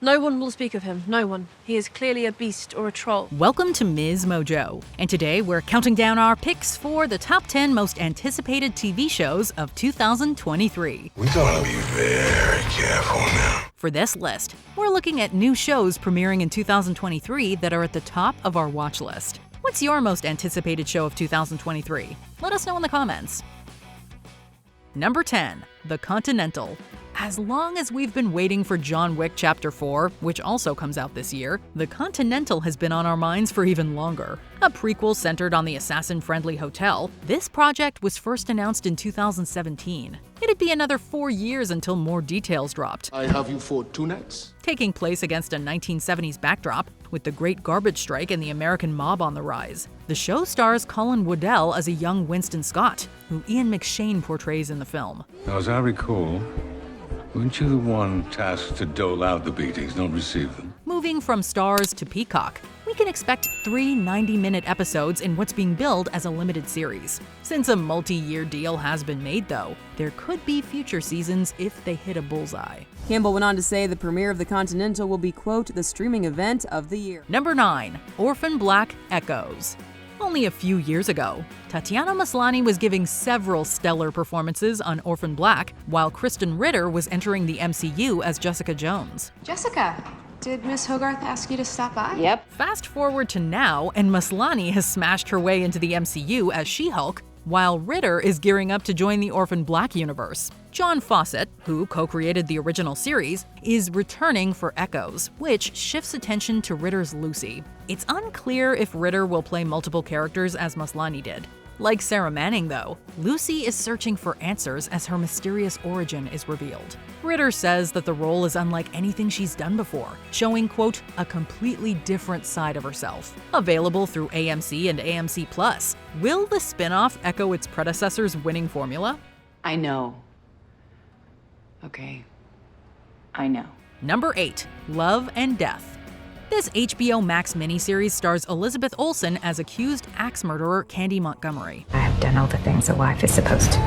No one will speak of him, no one. He is clearly a beast or a troll. Welcome to MsMojo, and today we're counting down our picks for the top 10 most anticipated TV shows of 2023. We gotta be very careful now. For this list, we're looking at new shows premiering in 2023 that are at the top of our watch list. What's your most anticipated show of 2023? Let us know in the comments. Number 10. The Continental. As long as we've been waiting for John Wick Chapter 4, which also comes out this year, The Continental has been on our minds for even longer. A prequel centered on the assassin-friendly hotel, this project was first announced in 2017. It'd be another 4 years until more details dropped. I have you for 2 nights. Taking place against a 1970s backdrop, with the Great Garbage Strike and the American mob on the rise. The show stars Colin Waddell as a young Winston Scott, who Ian McShane portrays in the film. Now, as I recall, weren't you the one tasked to dole out the beatings, not receive them? Moving from Stars to Peacock, we can expect 3 90-minute episodes in what's being billed as a limited series. Since a multi-year deal has been made, though, there could be future seasons if they hit a bullseye. Campbell went on to say the premiere of The Continental will be, quote, the streaming event of the year. Number 9. Orphan Black Echoes. Only a few years ago, Tatiana Maslany was giving several stellar performances on Orphan Black, while Kristen Ritter was entering the MCU as Jessica Jones. Jessica, did Miss Hogarth ask you to stop by? Yep. Fast forward to now, and Maslany has smashed her way into the MCU as She-Hulk, while Ritter is gearing up to join the Orphan Black universe. John Fawcett, who co-created the original series, is returning for Echoes, which shifts attention to Ritter's Lucy. It's unclear if Ritter will play multiple characters as Maslany did. Like Sarah Manning, though, Lucy is searching for answers as her mysterious origin is revealed. Ritter says that the role is unlike anything she's done before, showing, quote, a completely different side of herself. Available through AMC and AMC+. Will the spin-off echo its predecessor's winning formula? I know. Okay. I know. Number 8. Love and Death. This HBO Max miniseries stars Elizabeth Olsen as accused axe murderer Candy Montgomery. I have done all the things a wife is supposed to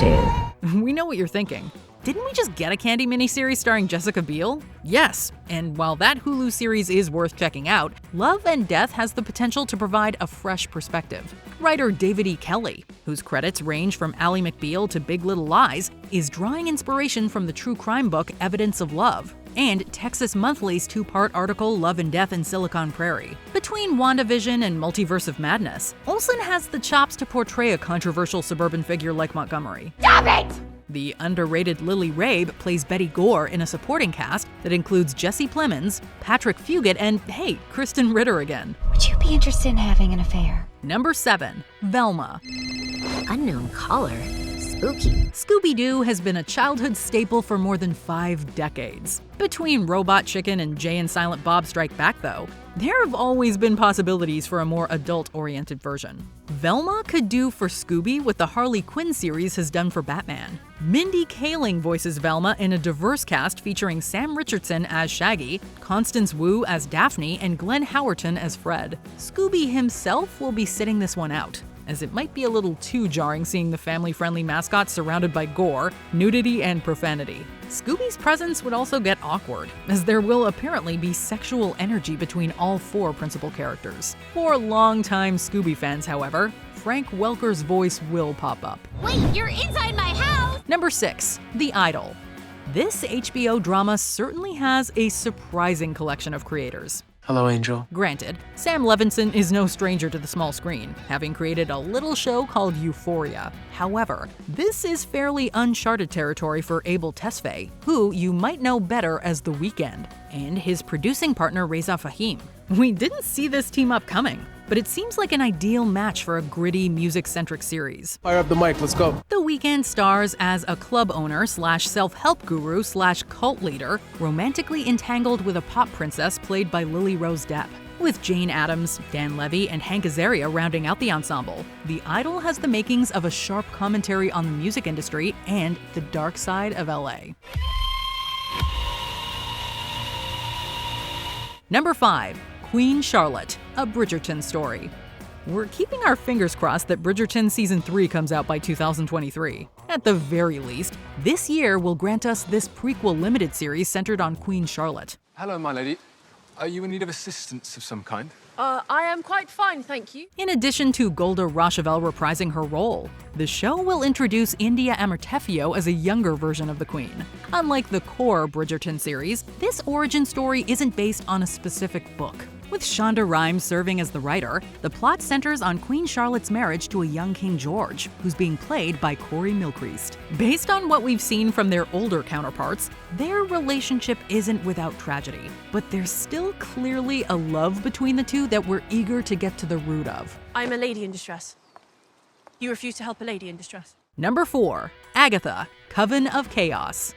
do. We know what you're thinking. Didn't we just get a Candy miniseries starring Jessica Biel? Yes, and while that Hulu series is worth checking out, Love and Death has the potential to provide a fresh perspective. Writer David E. Kelley, whose credits range from Ally McBeal to Big Little Lies, is drawing inspiration from the true crime book Evidence of Love and Texas Monthly's 2-part article Love and Death in Silicon Prairie. Between WandaVision and Multiverse of Madness, Olsen has the chops to portray a controversial suburban figure like Montgomery. Stop it! The underrated Lily Rabe plays Betty Gore in a supporting cast that includes Jesse Plemons, Patrick Fugit, and, hey, Kristen Ritter again. Would you be interested in having an affair? Number 7. Velma. Unknown caller. Spooky. Scooby-Doo has been a childhood staple for more than 5 decades. Between Robot Chicken and Jay and Silent Bob Strike Back, though, there have always been possibilities for a more adult-oriented version. Velma could do for Scooby what the Harley Quinn series has done for Batman. Mindy Kaling voices Velma in a diverse cast featuring Sam Richardson as Shaggy, Constance Wu as Daphne, and Glenn Howerton as Fred. Scooby himself will be sitting this one out, as it might be a little too jarring seeing the family-friendly mascot surrounded by gore, nudity, and profanity. Scooby's presence would also get awkward, as there will apparently be sexual energy between all 4 principal characters. For longtime Scooby fans, however, Frank Welker's voice will pop up. Wait, you're inside my house! Number 6. The Idol. This HBO drama certainly has a surprising collection of creators. Hello, Angel. Granted, Sam Levinson is no stranger to the small screen, having created a little show called Euphoria. However, this is fairly uncharted territory for Abel Tesfaye, who you might know better as The Weeknd, and his producing partner Reza Fahim. We didn't see this team up coming, but it seems like an ideal match for a gritty, music-centric series. Fire up the mic, let's go. The Weeknd stars as a club owner slash self-help guru slash cult leader, romantically entangled with a pop princess played by Lily Rose Depp. With Jane Addams, Dan Levy, and Hank Azaria rounding out the ensemble, The Idol has the makings of a sharp commentary on the music industry and the dark side of LA. Number 5. Queen Charlotte, a Bridgerton story. We're keeping our fingers crossed that Bridgerton Season 3 comes out by 2023. At the very least, this year will grant us this prequel limited series centered on Queen Charlotte. Hello, my lady. Are you in need of assistance of some kind? I am quite fine, thank you. In addition to Golda Rochevelle reprising her role, the show will introduce India Amartefio as a younger version of the Queen. Unlike the core Bridgerton series, this origin story isn't based on a specific book. With Shonda Rhimes serving as the writer, the plot centers on Queen Charlotte's marriage to a young King George, who's being played by Corey Milcreast. Based on what we've seen from their older counterparts, their relationship isn't without tragedy, but there's still clearly a love between the two that we're eager to get to the root of. I am a lady in distress. You refuse to help a lady in distress. Number 4. Agatha, Coven of Chaos.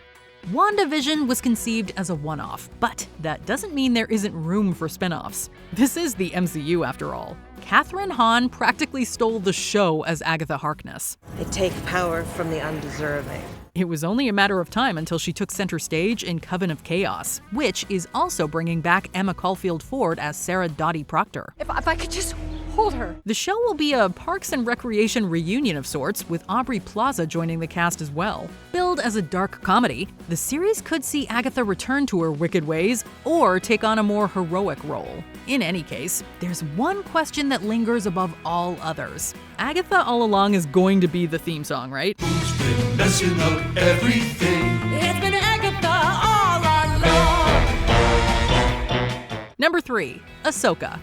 WandaVision was conceived as a one-off, but that doesn't mean there isn't room for spin-offs. This is the MCU after all. Catherine Hahn practically stole the show as Agatha Harkness. They take power from the undeserving. It was only a matter of time until she took center stage in Coven of Chaos, which is also bringing back Emma Caulfield Ford as Sarah Dottie Proctor. If I could just hold her. The show will be a Parks and Recreation reunion of sorts, with Aubrey Plaza joining the cast as well. Billed as a dark comedy, the series could see Agatha return to her wicked ways or take on a more heroic role. In any case, there's one question that lingers above all others. Agatha All Along is going to be the theme song, right? Who's been messing up everything? It's been Agatha all along. Number 3. Ahsoka.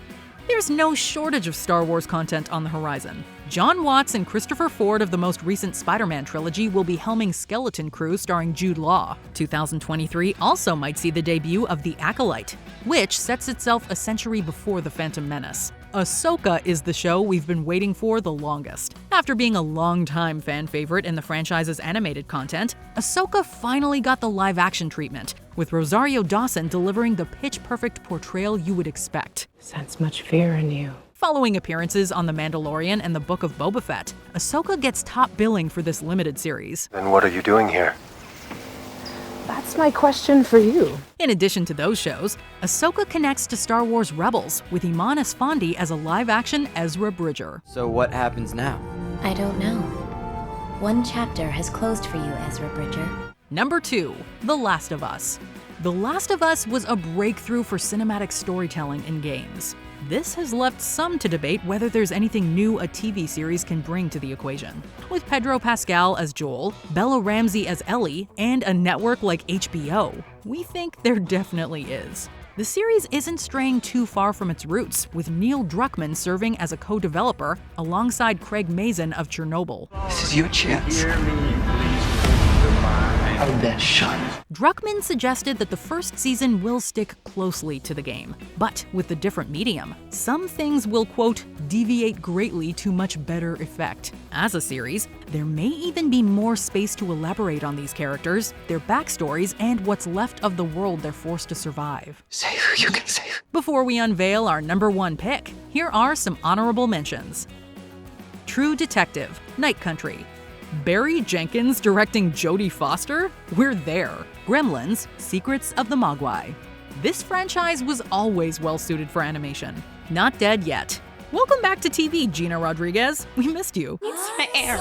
There's no shortage of Star Wars content on the horizon. John Watts and Christopher Ford of the most recent Spider-Man trilogy will be helming Skeleton Crew starring Jude Law. 2023 also might see the debut of The Acolyte, which sets itself a century before The Phantom Menace. Ahsoka is the show we've been waiting for the longest. After being a long-time fan favorite in the franchise's animated content, Ahsoka finally got the live-action treatment, with Rosario Dawson delivering the pitch-perfect portrayal you would expect. Sense much fear in you. Following appearances on The Mandalorian and the Book of Boba Fett, Ahsoka gets top billing for this limited series. Then what are you doing here? That's my question for you. In addition to those shows, Ahsoka connects to Star Wars Rebels, with Iman Esfandi as a live-action Ezra Bridger. So what happens now? I don't know. One chapter has closed for you, Ezra Bridger. Number 2. The Last of Us. The Last of Us was a breakthrough for cinematic storytelling in games. This has left some to debate whether there's anything new a TV series can bring to the equation. With Pedro Pascal as Joel, Bella Ramsey as Ellie, and a network like HBO, we think there definitely is. The series isn't straying too far from its roots, with Neil Druckmann serving as a co-developer alongside Craig Mazin of Chernobyl. This is your chance. Hear me, please. How then shut. Druckmann suggested that the first season will stick closely to the game, but with the different medium, some things will, quote, deviate greatly to much better effect. As a series, there may even be more space to elaborate on these characters, their backstories, and what's left of the world they're forced to survive. Save who you can save. Before we unveil our number 1 pick, here are some honorable mentions. True Detective, Night Country. Barry Jenkins directing Jodie Foster? We're there. Gremlins, Secrets of the Mogwai. This franchise was always well-suited for animation. Not dead yet. Welcome back to TV, Gina Rodriguez. We missed you. It's my air.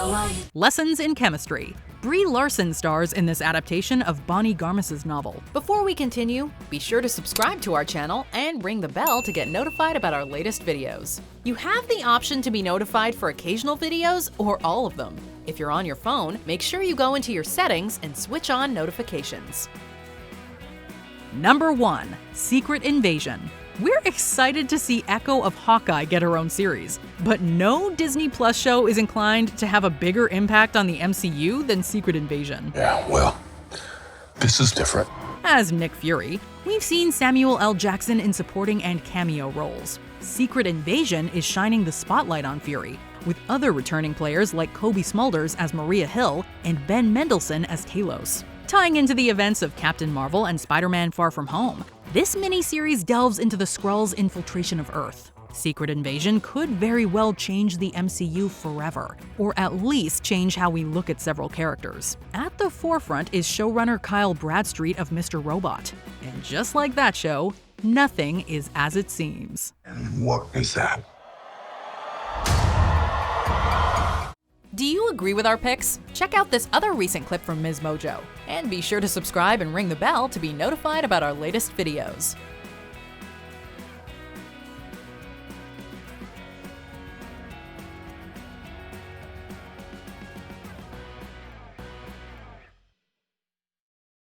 Lessons in Chemistry. Brie Larson stars in this adaptation of Bonnie Garmus's novel. Before we continue, be sure to subscribe to our channel and ring the bell to get notified about our latest videos. You have the option to be notified for occasional videos or all of them. If you're on your phone, make sure you go into your settings and switch on notifications. Number 1. Secret Invasion. We're excited to see Echo of Hawkeye get her own series, but no Disney Plus show is inclined to have a bigger impact on the MCU than Secret Invasion. Yeah, well, this is different. As Nick Fury, we've seen Samuel L. Jackson in supporting and cameo roles. Secret Invasion is shining the spotlight on Fury, with other returning players like Kobe Smulders as Maria Hill and Ben Mendelsohn as Talos. Tying into the events of Captain Marvel and Spider-Man Far From Home, this miniseries delves into the Skrulls' infiltration of Earth. Secret Invasion could very well change the MCU forever, or at least change how we look at several characters. At the forefront is showrunner Kyle Bradstreet of Mr. Robot. And just like that show, nothing is as it seems. And what is that? Do you agree with our picks? Check out this other recent clip from MsMojo. And be sure to subscribe and ring the bell to be notified about our latest videos.